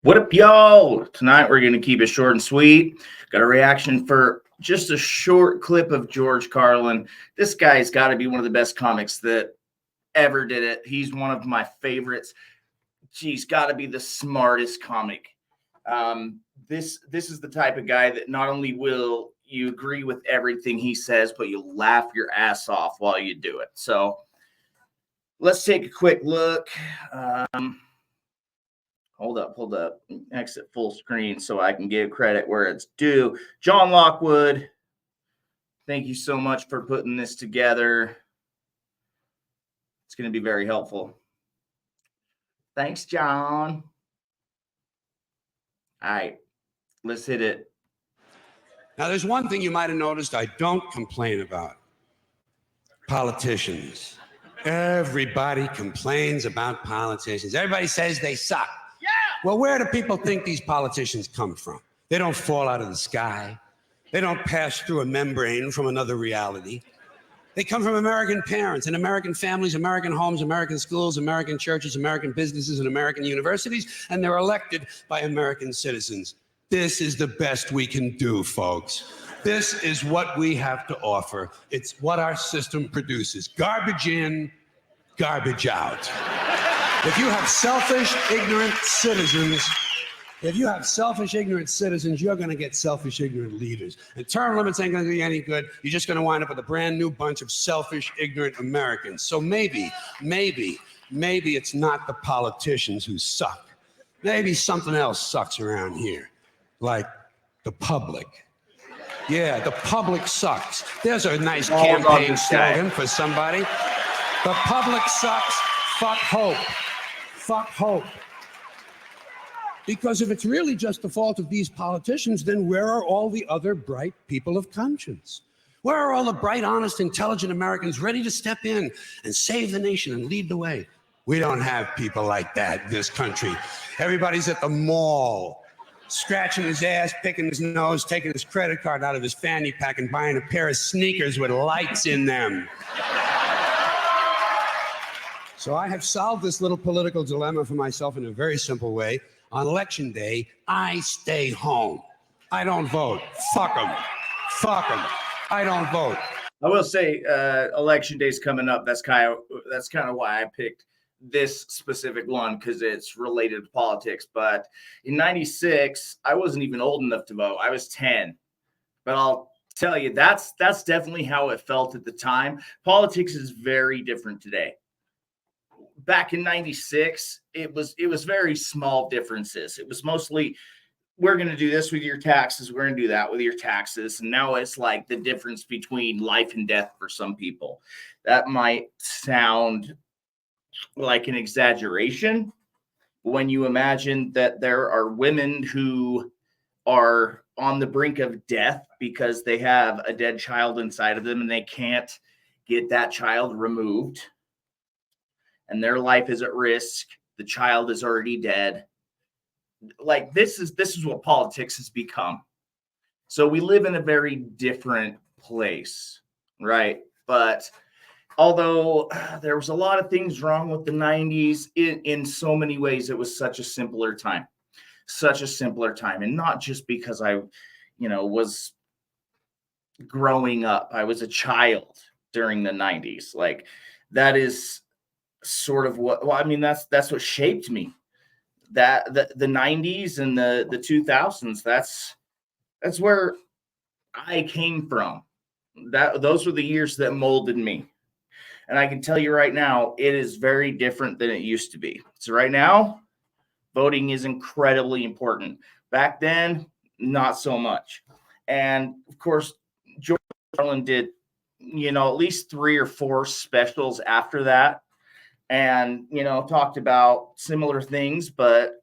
What up, y'all? Tonight we're going to keep it short and sweet. Got a reaction for just a short clip of George Carlin. This guy's got to be one of the best comics that ever did it. He's one of my favorites. He's got to be the smartest comic. This is the type of guy that not only will you agree with everything he says, but you'll laugh your ass off while you do it. So let's take a quick look. Hold up. Exit full screen so I can give credit where it's due. John Lockwood, thank you so much for putting this together. It's going to be very helpful. Thanks, John. All right, let's hit it. Now, there's one thing you might have noticed I don't complain about. Politicians. Everybody complains about politicians. Everybody says they suck. Yeah. Well, where do people think these politicians come from? They don't fall out of the sky. They don't pass through a membrane from another reality. They come from American parents and American families, American homes, American schools, American churches, American businesses, and American universities, and they're elected by American citizens. This is the best we can do, folks. This is what we have to offer. It's what our system produces. Garbage in, garbage out. If you have selfish, ignorant citizens, you're going to get selfish, ignorant leaders. And term limits ain't going to do you any good. You're just going to wind up with a brand new bunch of selfish, ignorant Americans. So maybe it's not the politicians who suck. Maybe something else sucks around here, like the public. Yeah, the public sucks. There's a nice campaign slogan for somebody. The public sucks. Fuck hope. Fuck hope. Because if it's really just the fault of these politicians, then where are all the other bright people of conscience? Where are all the bright, honest, intelligent Americans ready to step in and save the nation and lead the way? We don't have people like that in this country. Everybody's at the mall, scratching his ass, picking his nose, taking his credit card out of his fanny pack and buying a pair of sneakers with lights in them. So I have solved this little political dilemma for myself in a very simple way. On election day, I stay home. I don't vote. Fuck them. Fuck them. I don't vote. I will say, election day's coming up. That's kind of why I picked this specific one, because it's related to politics. But in '96, I wasn't even old enough to vote. I was 10. But I'll tell you, that's definitely how it felt at the time. Politics is very different today. Back in '96, it was very small differences. It was mostly, we're going to do this with your taxes, we're going to do that with your taxes. And now it's like the difference between life and death for some people. That might sound like an exaggeration when you imagine that there are women who are on the brink of death because they have a dead child inside of them and they can't get that child removed. And their life is at risk. The child is already dead. Like this is what politics has become. So we live in a very different place, right? But although there was a lot of things wrong with the '90s, in so many ways, it was such a simpler time. And not just because I, was growing up. I was a child during the '90s. Like that is sort of that's what shaped me. That the '90s and the 2000s, that's where I came from. Those were the years that molded me. And I can tell you right now, it is very different than it used to be. So right now, voting is incredibly important. Back then, not so much. And of course, George Carlin did, at least 3 or 4 specials after that. And, talked about similar things, but,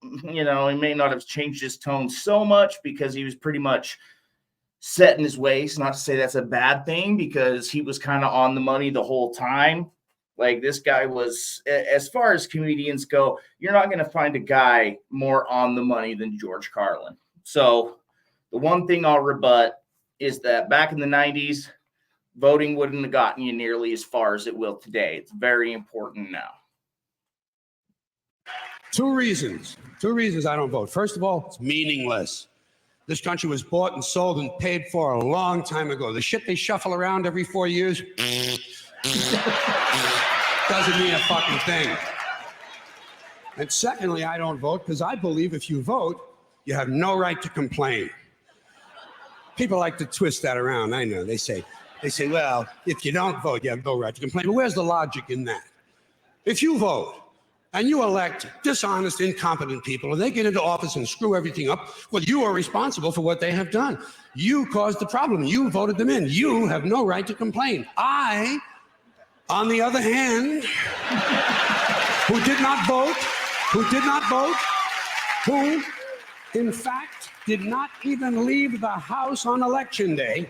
he may not have changed his tone so much because he was pretty much set in his ways. Not to say that's a bad thing, because he was kind of on the money the whole time. Like this guy was, as far as comedians go, you're not going to find a guy more on the money than George Carlin. So the one thing I'll rebut is that back in the '90s, voting wouldn't have gotten you nearly as far as it will today. It's very important now. 2 reasons. 2 reasons I don't vote. First of all, it's meaningless. This country was bought and sold and paid for a long time ago. The shit they shuffle around every 4 years doesn't mean a fucking thing. And secondly, I don't vote because I believe if you vote, you have no right to complain. People like to twist that around. I know. They say, well, if you don't vote, you have no right to complain. But where's the logic in that? If you vote and you elect dishonest, incompetent people, and they get into office and screw everything up, well, you are responsible for what they have done. You caused the problem. You voted them in. You have no right to complain. I, on the other hand, who did not vote, who in fact did not even leave the house on election day,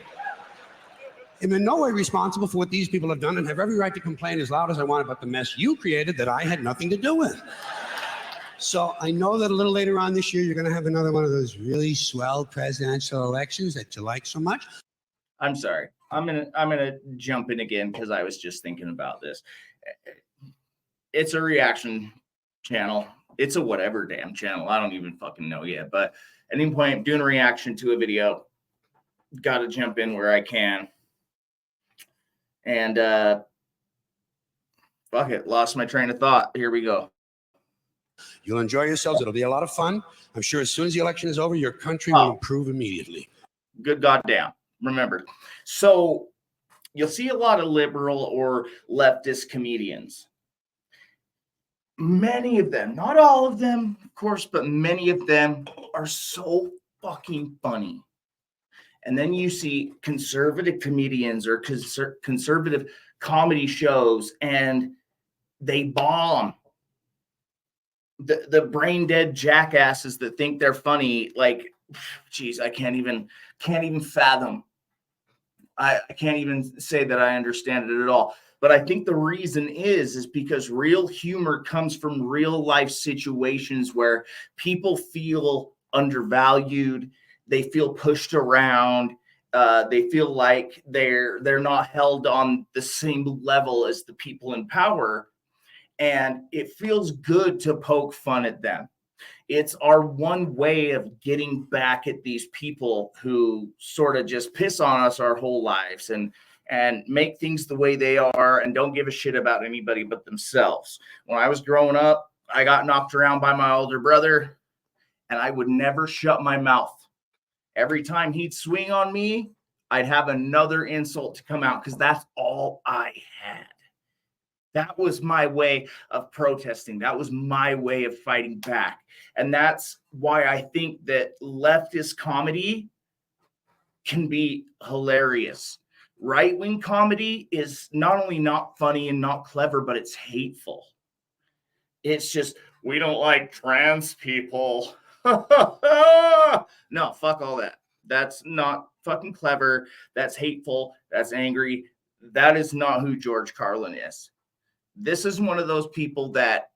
am in no way responsible for what these people have done and have every right to complain as loud as I want about the mess you created that I had nothing to do with. So I know that a little later on this year, you're going to have another one of those really swell presidential elections that you like so much. I'm sorry. I'm gonna jump in again because I was just thinking about this. It's a reaction channel. It's a whatever damn channel. I don't even fucking know yet. But at any point, doing a reaction to a video, got to jump in where I can. And fuck it, lost my train of thought. Here we go. You'll enjoy yourselves. It'll be a lot of fun. I'm sure as soon as the election is over, your country will improve immediately. Good goddamn. Remember. So you'll see a lot of liberal or leftist comedians. Many of them, not all of them, of course, but many of them are so fucking funny. And then you see conservative comedians or conservative comedy shows, and they bomb. The brain dead jackasses that think they're funny, like, geez, I can't even fathom. I can't even say that I understand it at all. But I think the reason is because real humor comes from real life situations where people feel undervalued, they feel pushed around, they feel like they're not held on the same level as the people in power, and it feels good to poke fun at them. It's our one way of getting back at these people who sort of just piss on us our whole lives and make things the way they are and don't give a shit about anybody but themselves. When I was growing up, I got knocked around by my older brother, and I would never shut my mouth. Every time he'd swing on me, I'd have another insult to come out because that's all I had. That was my way of protesting. That was my way of fighting back. And that's why I think that leftist comedy can be hilarious. Right-wing comedy is not only not funny and not clever, but it's hateful. It's just, we don't like trans people. No, fuck all that. That's not fucking clever. That's hateful. That's angry. That is not who George Carlin is. This is one of those people that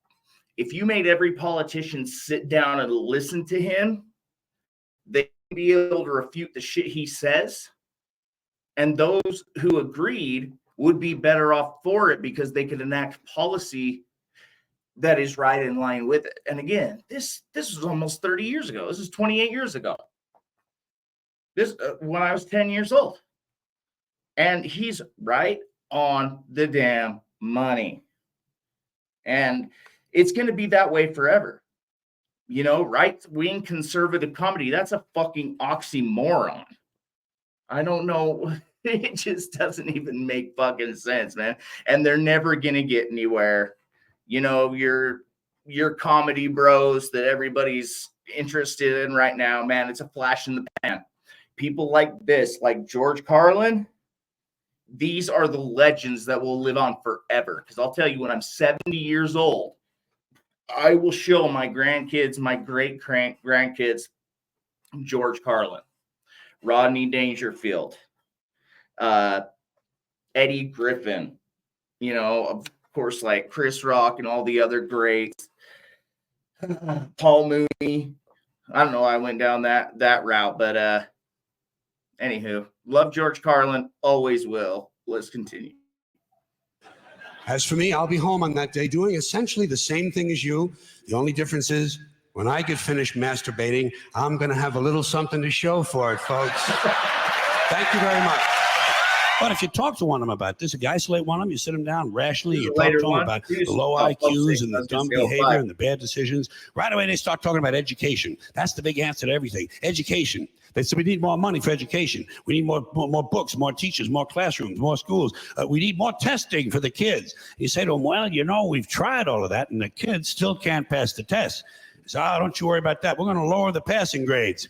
if you made every politician sit down and listen to him, they'd be able to refute the shit he says. And those who agreed would be better off for it because they could enact policy that is right in line with it. And again, this was almost 30 years ago. This is 28 years ago. This when I was 10 years old. And he's right on the damn money. And it's going to be that way forever. You know, right-wing conservative comedy, that's a fucking oxymoron. I don't know. It just doesn't even make fucking sense, man. And they're never going to get anywhere. You know, your comedy bros that everybody's interested in right now, man, it's a flash in the pan. People like this, like George Carlin, these are the legends that will live on forever. Because I'll tell you, when I'm 70 years old, I will show my grandkids, my great-grandkids, George Carlin, Rodney Dangerfield, Eddie Griffin, you know, of course, like Chris Rock and all the other greats, Paul Mooney. I don't know why I went down that route, but anywho, love George Carlin, always will. Let's continue. As for me, I'll be home on that day doing essentially the same thing as you. The only difference is When I get finished masturbating, I'm going to have a little something to show for it, folks. Thank you very much. But if you talk to one of them about this, if you isolate one of them, you sit them down rationally, you talk to them about the low IQs and the dumb behavior and the bad decisions, right away they start talking about education. That's the big answer to everything. Education. They said we need more money for education. We need more books, more teachers, more classrooms, more schools. We need more testing for the kids. You say to them, well, you know, we've tried all of that, and the kids still can't pass the test. So don't you worry about that. We're going to lower the passing grades.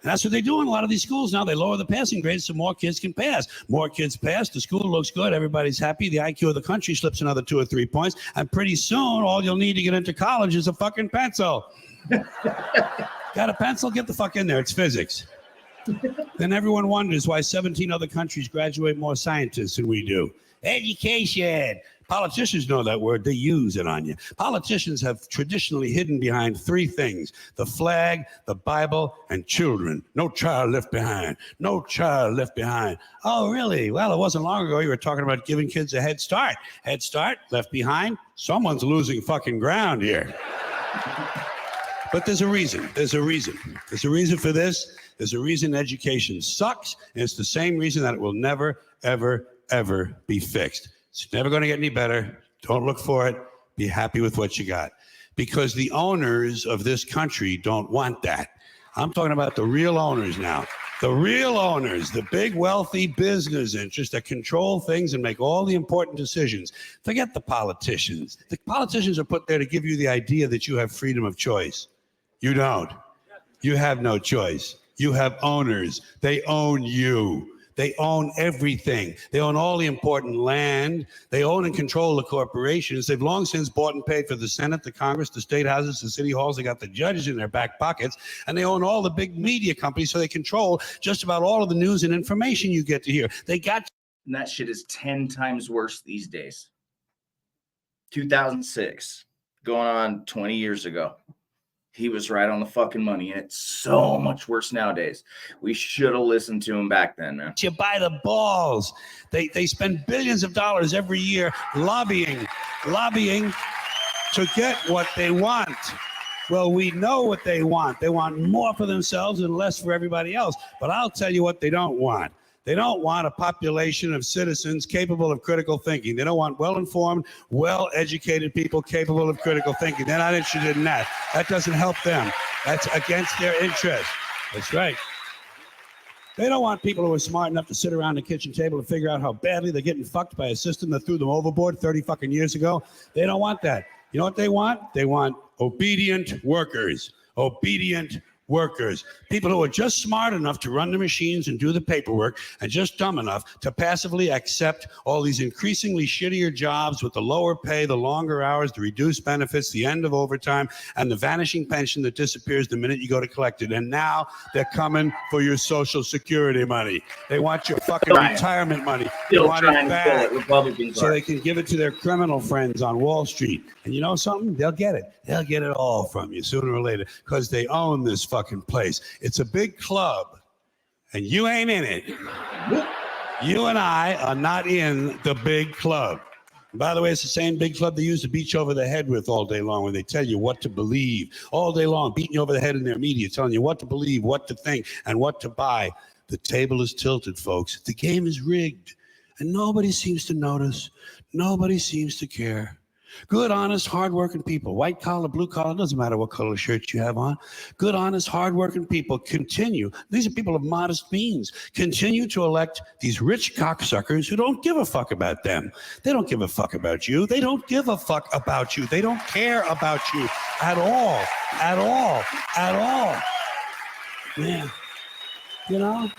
And that's what they do in a lot of these schools now. They lower the passing grades so more kids can pass. More kids pass, the school looks good, everybody's happy, the IQ of the country slips another 2 or 3 points, and pretty soon all you'll need to get into college is a fucking pencil. Got a pencil? Get the fuck in there. It's physics. Then everyone wonders why 17 other countries graduate more scientists than we do. Education. Politicians know that word. They use it on you. Politicians have traditionally hidden behind 3 things: the flag, the Bible, and children. No child left behind. No child left behind. Oh, really? Well, it wasn't long ago you were talking about giving kids a head start. Head start, left behind. Someone's losing fucking ground here. But there's a reason. There's a reason. There's a reason for this. There's a reason education sucks, and it's the same reason that it will never, ever, ever be fixed. It's never going to get any better. Don't look for it. Be happy with what you got. Because the owners of this country don't want that. I'm talking about the real owners now. The real owners, the big wealthy business interests that control things and make all the important decisions. Forget the politicians. The politicians are put there to give you the idea that you have freedom of choice. You don't. You have no choice. You have owners. They own you. They own everything. They own all the important land. They own and control the corporations. They've long since bought and paid for the Senate, the Congress, the state houses, the city halls. They got the judges in their back pockets. And they own all the big media companies, so they control just about all of the news and information you get to hear. They got... And that shit is 10 times worse these days. 2006, going on 20 years ago. He was right on the fucking money, and it's so much worse nowadays. We should have listened to him back then, man. You buy the balls. They spend billions of dollars every year lobbying to get what they want. Well, we know what they want. They want more for themselves and less for everybody else. But I'll tell you what they don't want. They don't want a population of citizens capable of critical thinking. They don't want well-informed, well-educated people capable of critical thinking. They're not interested in that. That doesn't help them. That's against their interest. That's right. They don't want people who are smart enough to sit around the kitchen table and figure out how badly they're getting fucked by a system that threw them overboard 30 fucking years ago. They don't want that. You know what they want? They want obedient workers. Obedient workers, people who are just smart enough to run the machines and do the paperwork and just dumb enough to passively accept all these increasingly shittier jobs with the lower pay, the longer hours, the reduced benefits, the end of overtime, and the vanishing pension that disappears the minute you go to collect it. And now they're coming for your Social Security money. They want your fucking retirement money. They want it back so they can give it to their criminal friends on Wall Street. And you know something? They'll get it. They'll get it all from you sooner or later because they own this fucking place. It's a big club, and you ain't in it. You and I are not in the big club. And by the way, it's the same big club they use to beat you over the head with all day long when they tell you what to believe. All day long, beating you over the head in their media, telling you what to believe, what to think, and what to buy. The table is tilted, folks. The game is rigged, and nobody seems to notice. Nobody seems to care. Good, honest, hardworking people, white collar, blue collar, doesn't matter what color shirt you have on. Good, honest, hardworking people continue. These are people of modest means. Continue to elect these rich cocksuckers who don't give a fuck about them. They don't give a fuck about you. They don't give a fuck about you. They don't care about you at all, at all, at all. Man, you know?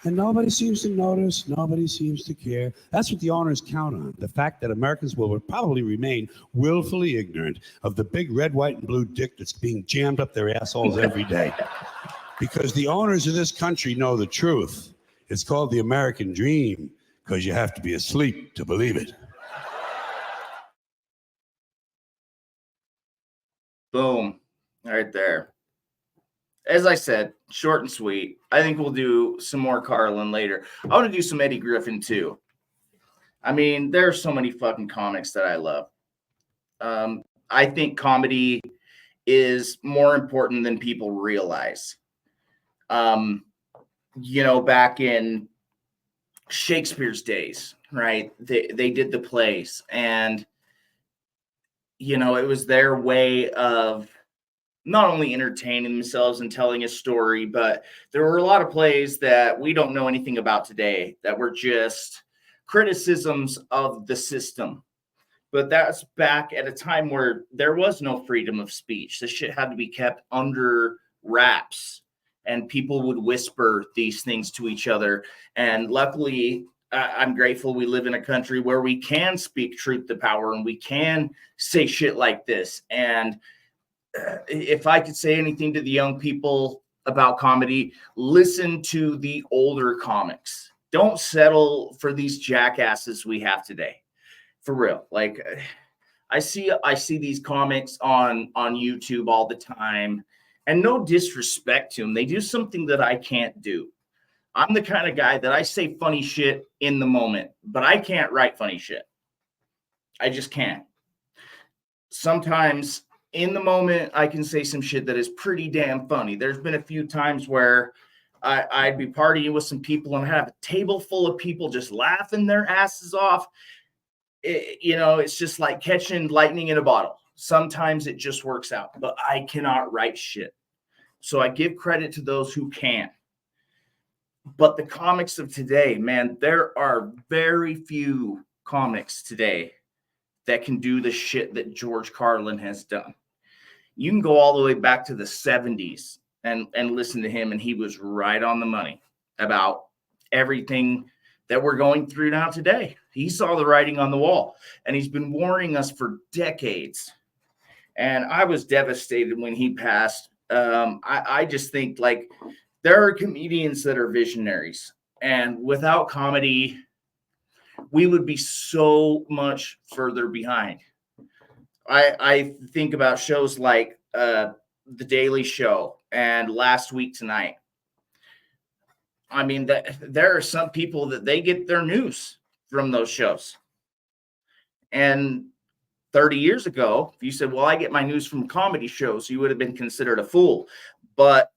And nobody seems to notice. Nobody seems to care. That's what the owners count on. The fact that Americans will probably remain willfully ignorant of the big red, white, and blue dick that's being jammed up their assholes every day. Because the owners of this country know the truth. It's called the American dream because you have to be asleep to believe it. Boom. Right there. As I said, short and sweet. I think we'll do some more Carlin later. I want to do some Eddie Griffin too. I mean, there are so many fucking comics that I love. I think comedy is more important than people realize. Um, back in Shakespeare's days, right? They did the plays, and it was their way of not only entertaining themselves and telling a story, but there were a lot of plays that we don't know anything about today that were just criticisms of the system. But that's back at a time where there was no freedom of speech. This shit had to be kept under wraps, and people would whisper these things to each other. And luckily, I'm grateful we live in a country where we can speak truth to power and we can say shit like this. And if I could say anything to the young people about comedy, listen to the older comics. Don't settle for these jackasses we have today. For real. Like I see these comics on YouTube all the time, and no disrespect to them. They do something that I can't do. I'm the kind of guy that I say funny shit in the moment, but I can't write funny shit. I just can't. Sometimes in the moment, I can say some shit that is pretty damn funny. There's been a few times where I'd be partying with some people and have a table full of people just laughing their asses off. It's just like catching lightning in a bottle. Sometimes it just works out, but I cannot write shit. So I give credit to those who can. But the comics of today, man, there are very few comics today that can do the shit that George Carlin has done. You can go all the way back to the 70s and listen to him, and he was right on the money about everything that we're going through now today. He saw the writing on the wall, and he's been warning us for decades. And I was devastated when he passed. I just think, like, there are comedians that are visionaries, and without comedy, we would be so much further behind. I think about shows like The Daily Show and Last Week Tonight. I mean, there are some people that they get their news from those shows. And 30 years ago, if you said, well, I get my news from comedy shows, you would have been considered a fool. But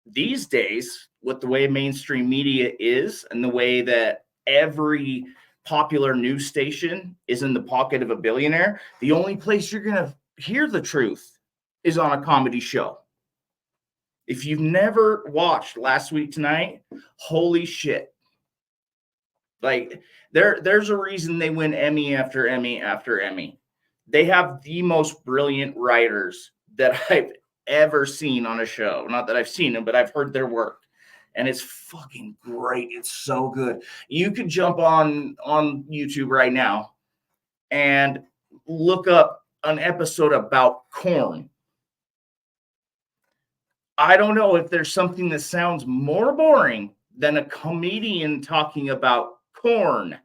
these days, with the way mainstream media is and the way that every popular news station is in the pocket of a billionaire, the only place you're going to hear the truth is on a comedy show. If you've never watched Last Week Tonight, holy shit. Like, there's a reason they win Emmy after Emmy after Emmy. They have the most brilliant writers that I've ever seen on a show. Not that I've seen them, but I've heard their work. And it's fucking great. It's so good. You could jump on YouTube right now and look up an episode about corn. I don't know if there's something that sounds more boring than a comedian talking about corn.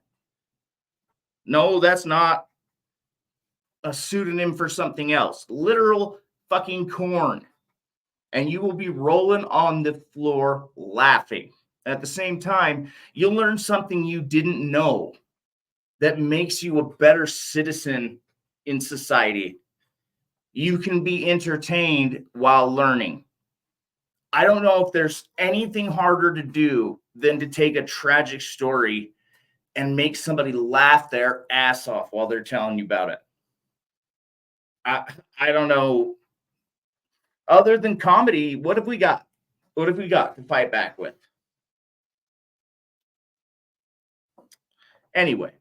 No, that's not a pseudonym for something else. Literal fucking corn. And you will be rolling on the floor laughing. At the same time, you'll learn something you didn't know that makes you a better citizen in society. You can be entertained while learning. I don't know if there's anything harder to do than to take a tragic story and make somebody laugh their ass off while they're telling you about it. I don't know. Other than comedy, what have we got? What have we got to fight back with? Anyway,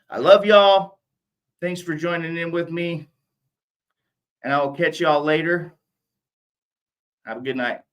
I love y'all. Thanks for joining in with me. And I will catch y'all later. Have a good night.